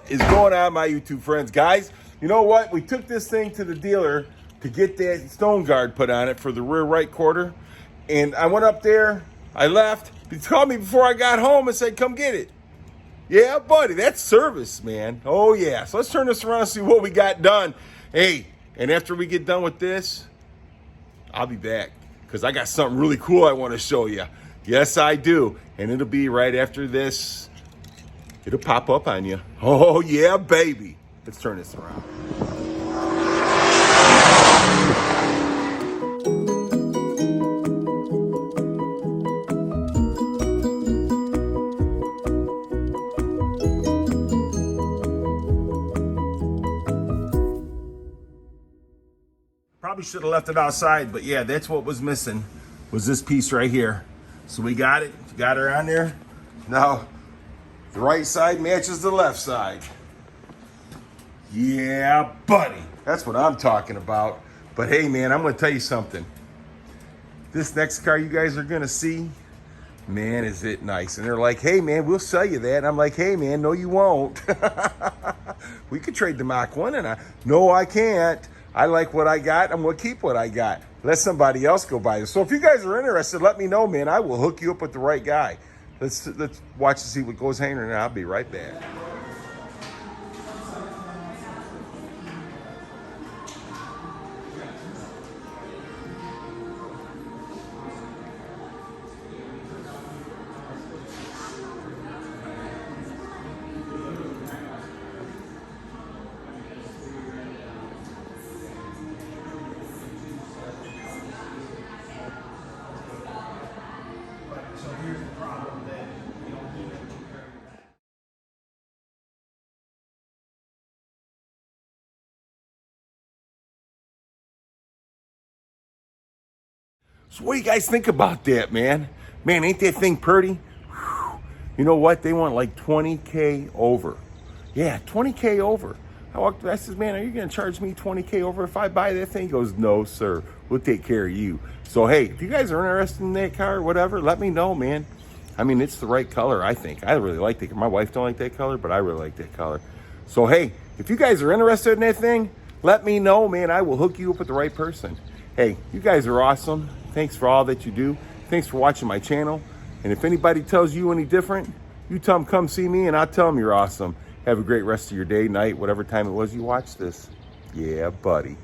is going on, my YouTube friends? Guys, you know what? We took this thing to the dealer to get that stone guard put on it for the rear right quarter. And I went up there, I left. He called me before I got home and said, come get it. Yeah, buddy, that's service, man. Oh, yeah. So let's turn this around and see what we got done. Hey, and after we get done with this, I'll be back because I got something really cool I want to show you. Yes, I do. And it'll be right after this. It'll pop up on you. Oh, yeah, baby. Let's turn this around. Probably should have left it outside, but yeah, that's what was missing, was this piece right here. So we got it, got her on there. Now, the right side matches the left side. Yeah, buddy. That's what I'm talking about. But hey, man, I'm gonna tell you something. This next car you guys are gonna see, man, is it nice. And they're like, hey, man, we'll sell you that. And I'm like, hey, man, no, you won't. We could trade the Mach 1, and no, I can't. I like what I got. I'm gonna keep what I got. Let somebody else go buy this. So if you guys are interested, let me know, man. I will hook you up with the right guy. Let's watch and see what goes hanging, and I'll be right back. So what do you guys think about that, man? Man, ain't that thing pretty? Whew. You know what? They want like 20K over. Yeah, 20K over. I walked up, I says, man, are you gonna charge me 20K over if I buy that thing? He goes, no, sir. We'll take care of you. So hey, if you guys are interested in that car or whatever, let me know, man. I mean, it's the right color, I think. I really like it. My wife don't like that color, but I really like that color. So hey, if you guys are interested in that thing, let me know, man. I will hook you up with the right person. Hey, you guys are awesome. Thanks for all that you do. Thanks for watching my channel. And if anybody tells you any different, you tell them come see me and I'll tell them you're awesome. Have a great rest of your day, night, whatever time it was you watched this. Yeah, buddy.